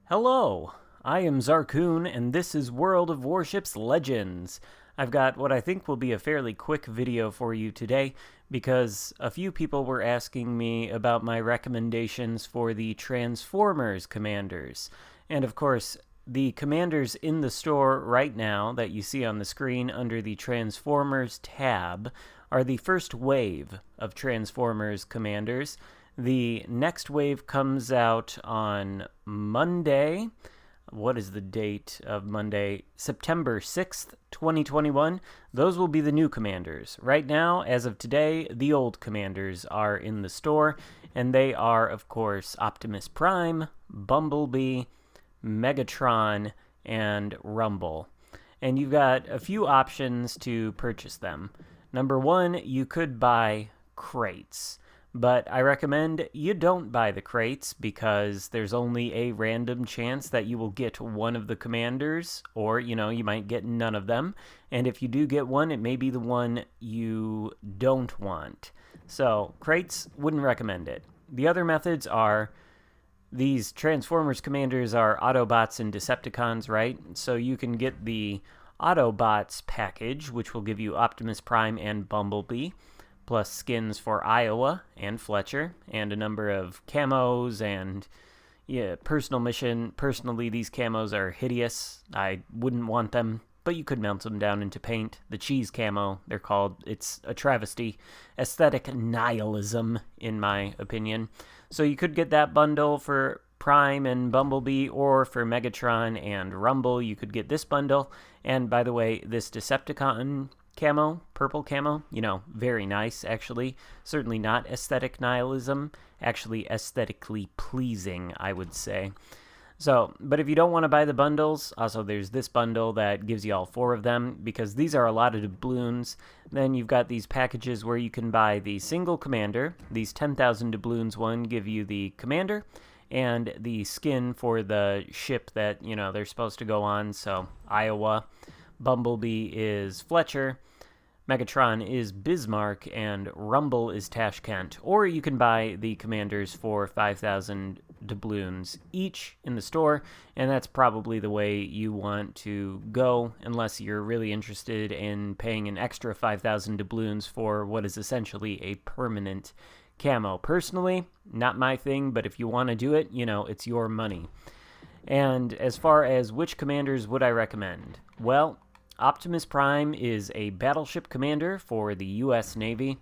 Hello, I am Xarkun, and this is World of Warships Legends. I've got what I think will be a fairly quick video for you today, because a few people were asking me about my recommendations for the Transformers commanders. And of course, the commanders in the store right now that you see on the screen under the Transformers tab are the first wave of Transformers commanders. The next wave comes out on Monday. What is the date of Monday? September 6th, 2021. Those will be the new commanders. Right now, as of today, the old commanders are in the store, and they are, of course, Optimus Prime, Bumblebee, Megatron, and Rumble. And you've got a few options to purchase them. Number one, you could buy crates. But I recommend you don't buy the crates because there's only a random chance that you will get one of the commanders, or, you might get none of them. And if you do get one, it may be the one you don't want. So, crates, wouldn't recommend it. The other methods are, these Transformers commanders are Autobots and Decepticons, right? So you can get the Autobots package, which will give you Optimus Prime and Bumblebee, plus skins for Iowa and Fletcher, and a number of camos and, personal mission. Personally, these camos are hideous. I wouldn't want them, but you could melt them down into paint. The cheese camo, they're called. It's a travesty. Aesthetic nihilism, in my opinion. So you could get that bundle for Prime and Bumblebee, or for Megatron and Rumble, you could get this bundle. And by the way, this Decepticon camo, purple camo, very nice, actually. Certainly not aesthetic nihilism, actually aesthetically pleasing, I would say. So, but if you don't want to buy the bundles, also there's this bundle that gives you all four of them, because these are a lot of doubloons. Then you've got these packages where you can buy the single commander. These 10,000 doubloons one give you the commander and the skin for the ship that, they're supposed to go on. So, Iowa. Bumblebee is Fletcher, Megatron is Bismarck, and Rumble is Tashkent. Or you can buy the commanders for 5,000 doubloons each in the store, and that's probably the way you want to go, unless you're really interested in paying an extra 5,000 doubloons for what is essentially a permanent camo. Personally, not my thing, but if you want to do it, it's your money. And as far as which commanders would I recommend? Well, Optimus Prime is a battleship commander for the U.S. Navy,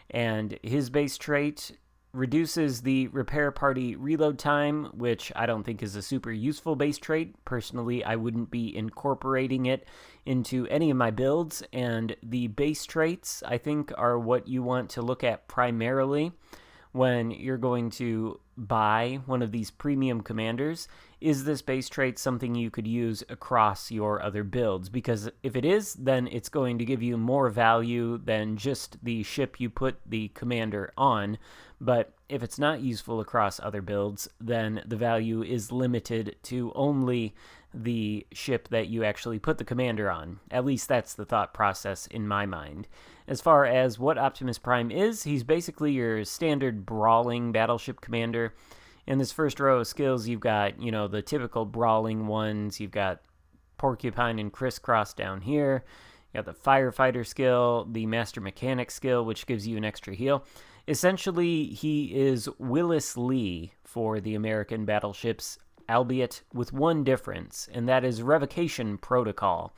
and his base trait reduces the repair party reload time, which I don't think is a super useful base trait. Personally, I wouldn't be incorporating it into any of my builds, and the base traits, I think, are what you want to look at primarily when you're going to buy one of these premium commanders. Is this base trait something you could use across your other builds? Because if it is, then it's going to give you more value than just the ship you put the commander on. But if it's not useful across other builds, then the value is limited to only the ship that you actually put the commander on. At least that's the thought process in my mind. As far as what Optimus Prime is, he's basically your standard brawling battleship commander. In this first row of skills, you've got, the typical brawling ones. You've got Porcupine and Crisscross down here. You got the Firefighter skill, the Master Mechanic skill, which gives you an extra heal. Essentially, he is Willis Lee for the American battleships, albeit with one difference, and that is Revocation Protocol.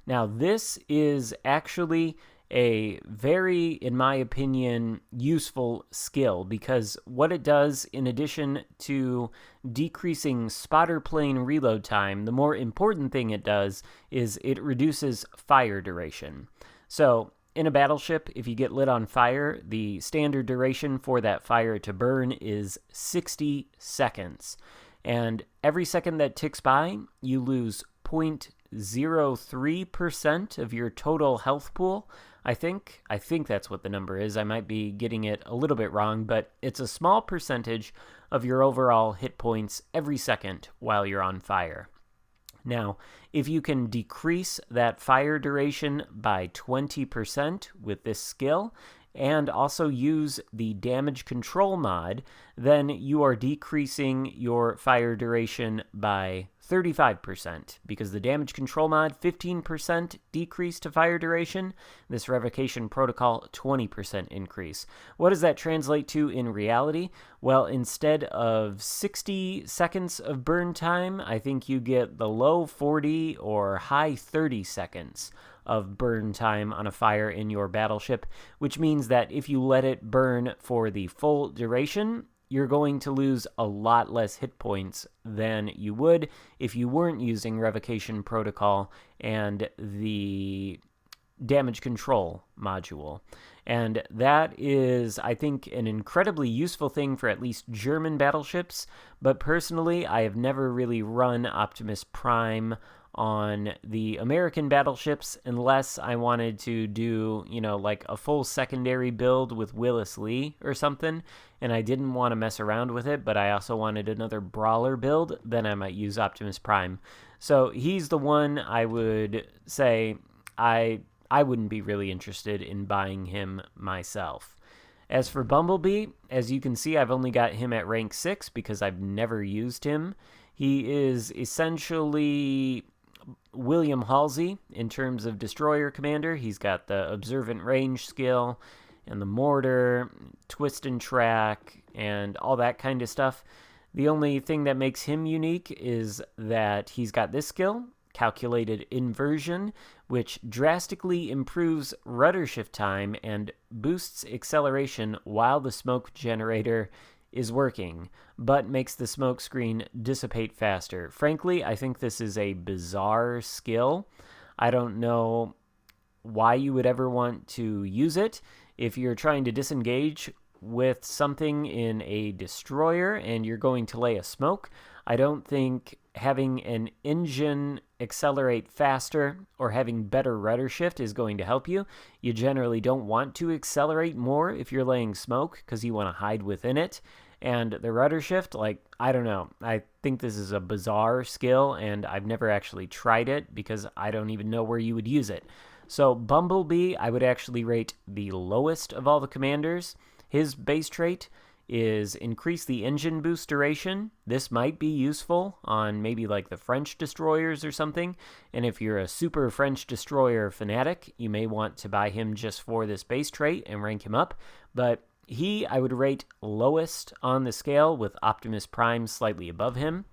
Now, this is actually a very, in my opinion, useful skill, because what it does, in addition to decreasing spotter plane reload time, the more important thing it does is it reduces fire duration. So, in a battleship, if you get lit on fire, the standard duration for that fire to burn is 60 seconds. And every second that ticks by, you lose 0.03% of your total health pool. I think that's what the number is. I might be getting it a little bit wrong, but it's a small percentage of your overall hit points every second while you're on fire. Now, if you can decrease that fire duration by 20% with this skill, and also use the damage control mod, then you are decreasing your fire duration by 35%, because the damage control mod, 15% decrease to fire duration, this revocation protocol, 20% increase. What does that translate to in reality? Well, instead of 60 seconds of burn time, I think you get the low 40 or high 30 seconds of burn time on a fire in your battleship, which means that if you let it burn for the full duration, you're going to lose a lot less hit points than you would if you weren't using Revocation Protocol and the damage control module. And that is, I think, an incredibly useful thing for at least German battleships, but personally, I have never really run Optimus Prime on the American battleships unless I wanted to do, like a full secondary build with Willis Lee or something, and I didn't want to mess around with it, but I also wanted another brawler build, then I might use Optimus Prime. So he's the one I would say I wouldn't be really interested in buying him myself. As for Bumblebee, as you can see, I've only got him at rank 6 because I've never used him. He is essentially William Halsey in terms of destroyer commander. He's got the observant range skill and the mortar, twist and track, and all that kind of stuff. The only thing that makes him unique is that he's got this skill, calculated inversion, which drastically improves rudder shift time and boosts acceleration while the smoke generator is working, but makes the smoke screen dissipate faster. Frankly, I think this is a bizarre skill. I don't know why you would ever want to use it. If you're trying to disengage with something in a destroyer and you're going to lay a smoke, I don't think having an engine accelerate faster or having better rudder shift is going to help you. You generally don't want to accelerate more if you're laying smoke because you want to hide within it. And the rudder shift, I don't know. I think this is a bizarre skill, and I've never actually tried it because I don't even know where you would use it. So Bumblebee, I would actually rate the lowest of all the commanders. His base trait is increase the engine boost duration. This might be useful on maybe like the French destroyers or something. And if you're a super French destroyer fanatic, you may want to buy him just for this base trait and rank him up. But I would rate lowest on the scale, with Optimus Prime slightly above him.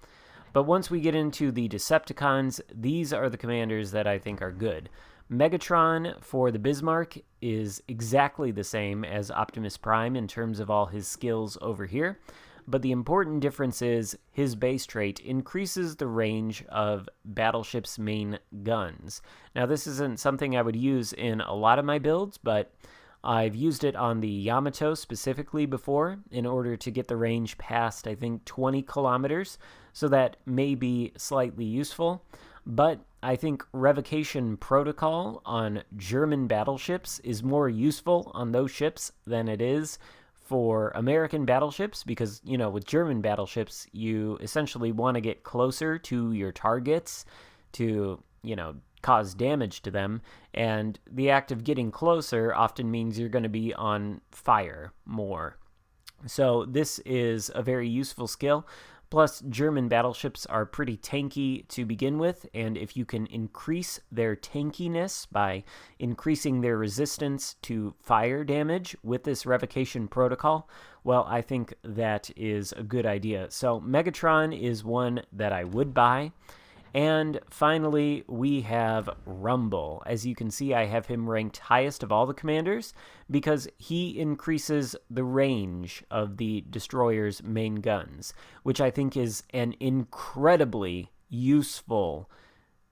But once we get into the Decepticons, these are the commanders that I think are good. Megatron for the Bismarck is exactly the same as Optimus Prime in terms of all his skills over here, but the important difference is his base trait increases the range of battleships' main guns. Now, this isn't something I would use in a lot of my builds, but I've used it on the Yamato specifically before in order to get the range past, I think, 20 kilometers, so that may be slightly useful. But I think Revocation Protocol on German battleships is more useful on those ships than it is for American battleships, because, with German battleships, you essentially want to get closer to your targets to, cause damage to them, and the act of getting closer often means you're going to be on fire more. So this is a very useful skill. Plus, German battleships are pretty tanky to begin with, and if you can increase their tankiness by increasing their resistance to fire damage with this revocation protocol, well, I think that is a good idea. So Megatron is one that I would buy. And finally, we have Rumble. As you can see, I have him ranked highest of all the commanders because he increases the range of the destroyer's main guns, which I think is an incredibly useful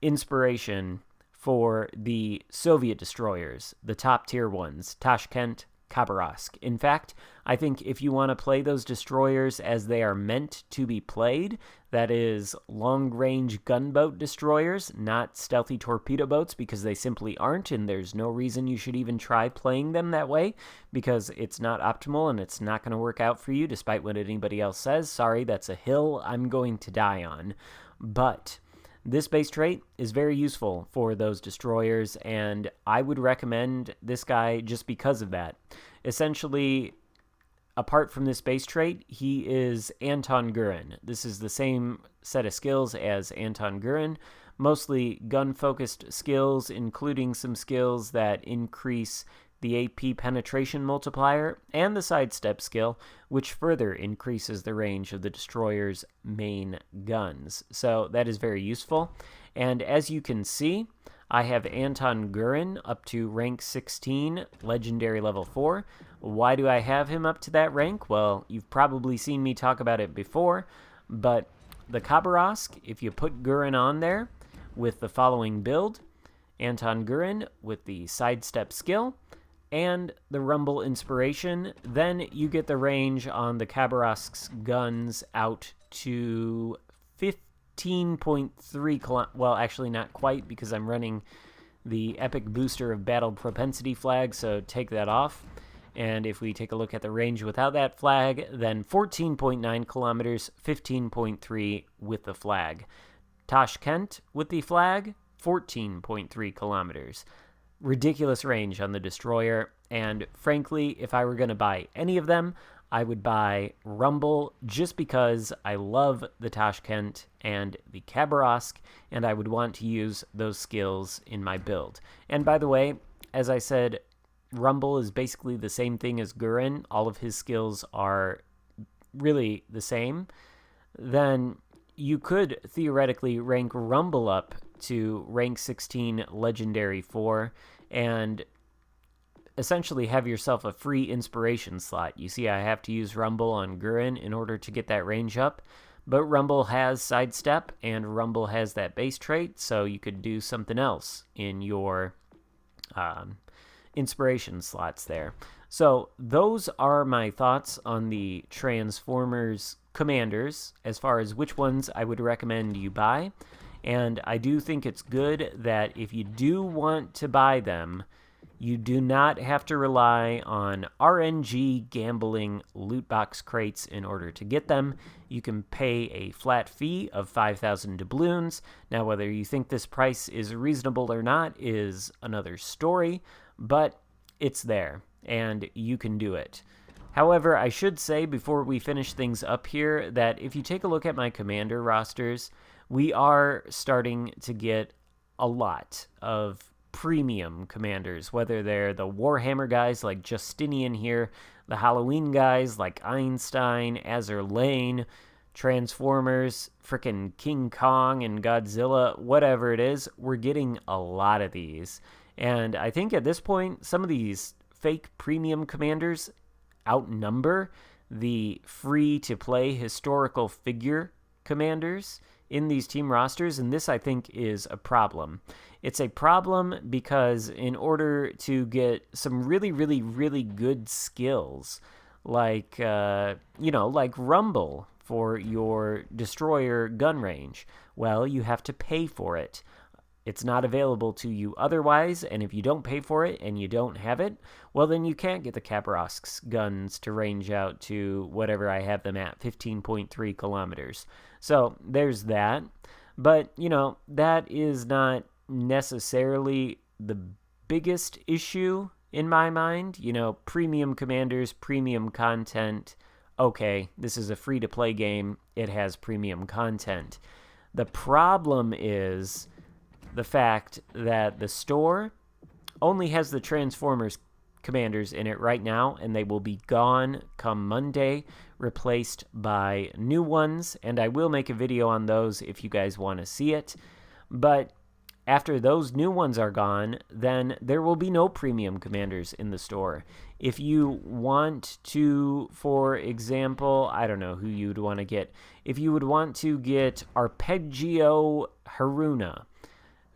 inspiration for the Soviet destroyers, the top tier ones, Tashkent, Khabarovsk. In fact, I think if you want to play those destroyers as they are meant to be played, that is long-range gunboat destroyers, not stealthy torpedo boats, because they simply aren't, and there's no reason you should even try playing them that way, because it's not optimal and it's not going to work out for you, despite what anybody else says. Sorry, that's a hill I'm going to die on. But This base trait is very useful for those destroyers, and I would recommend this guy just because of that. Essentially, apart from this base trait, he is Anton Gurin. This is the same set of skills as Anton Gurin, mostly gun-focused skills, including some skills that increase the AP penetration multiplier, and the sidestep skill, which further increases the range of the destroyer's main guns. So that is very useful. And as you can see, I have Anton Gurin up to rank 16, legendary level 4. Why do I have him up to that rank? Well, you've probably seen me talk about it before, but the Khabarovsk, if you put Gurin on there with the following build, Anton Gurin with the sidestep skill, and the Rumble Inspiration, then you get the range on the Khabarovsk's guns out to 15.3 well, actually not quite, because I'm running the Epic Booster of Battle Propensity flag, so take that off. And if we take a look at the range without that flag, then 14.9 kilometers, 15.3 with the flag. Tashkent with the flag, 14.3 kilometers. Ridiculous range on the destroyer, and frankly, if I were going to buy any of them, I would buy Rumble just because I love the Tashkent and the Khabarovsk, and I would want to use those skills in my build. And by the way, as I said, Rumble is basically the same thing as Gurin. All of his skills are really the same. Then you could theoretically rank Rumble up to rank 16 legendary 4 and essentially have yourself a free inspiration slot. You see, I have to use Rumble on Gurin in order to get that range up, but Rumble has sidestep and Rumble has that base trait, so you could do something else in your inspiration slots there. So those are my thoughts on the Transformers commanders as far as which ones I would recommend you buy. And I do think it's good that if you do want to buy them, you do not have to rely on RNG gambling loot box crates in order to get them. You can pay a flat fee of 5,000 doubloons. Now, whether you think this price is reasonable or not is another story, but it's there, and you can do it. However, I should say before we finish things up here that if you take a look at my commander rosters, we are starting to get a lot of premium commanders, whether they're the Warhammer guys like Justinian here, the Halloween guys like Einstein, Azur Lane, Transformers, frickin' King Kong and Godzilla, whatever it is, we're getting a lot of these. And I think at this point, some of these fake premium commanders outnumber the free-to-play historical figure commanders in these team rosters, and this, I think, is a problem. It's a problem because in order to get some really, really, really good skills, like, like Rumble for your destroyer gun range, well, you have to pay for it. It's not available to you otherwise, and if you don't pay for it and you don't have it, well, then you can't get the Khabarovsk's guns to range out to whatever I have them at, 15.3 kilometers. So there's that. But, that is not necessarily the biggest issue in my mind. Premium commanders, premium content. Okay, this is a free-to-play game. It has premium content. The problem is the fact that the store only has the Transformers commanders in it right now, and they will be gone come Monday, replaced by new ones, and I will make a video on those if you guys want to see it. But after those new ones are gone, then there will be no premium commanders in the store. If you want to, for example, I don't know who you'd want to get. If you would want to get Arpeggio Haruna,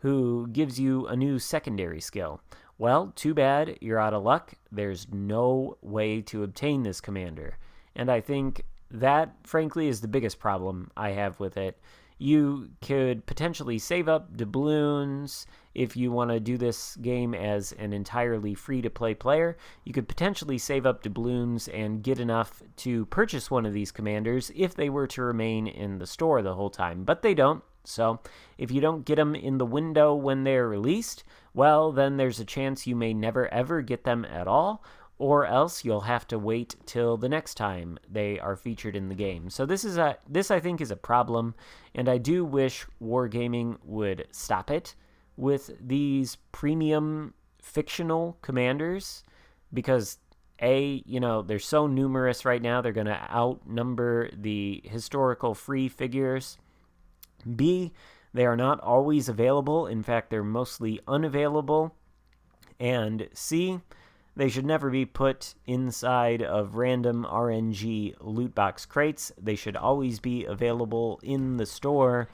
who gives you a new secondary skill, well, too bad, you're out of luck. There's no way to obtain this commander. And I think that, frankly, is the biggest problem I have with it. You could potentially save up doubloons if you want to do this game as an entirely free-to-play player. You could potentially save up doubloons and get enough to purchase one of these commanders if they were to remain in the store the whole time. But they don't, So if you don't get them in the window when they're released, well, then there's a chance you may never ever get them at all, or else you'll have to wait till the next time they are featured in the game. So this I think is a problem, and I do wish Wargaming would stop it with these premium fictional commanders, because they're so numerous right now, they're going to outnumber the historical free figures. B, they are not always available. In fact, they're mostly unavailable. And C, they should never be put inside of random RNG loot box crates. They should always be available in the store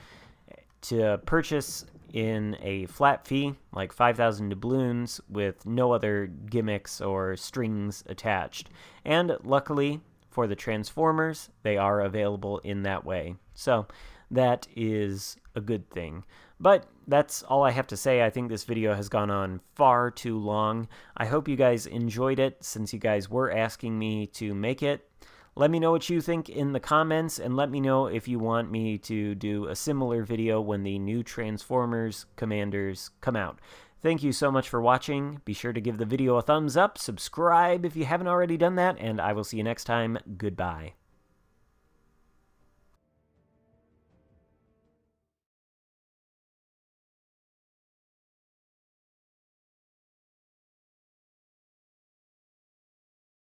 to purchase in a flat fee, like 5,000 doubloons, with no other gimmicks or strings attached. And luckily for the Transformers, they are available in that way. So that is a good thing. But that's all I have to say. I think this video has gone on far too long. I hope you guys enjoyed it, since you guys were asking me to make it. Let me know what you think in the comments, and let me know if you want me to do a similar video when the new Transformers Commanders come out. Thank you so much for watching. Be sure to give the video a thumbs up, subscribe if you haven't already done that, and I will see you next time. Goodbye.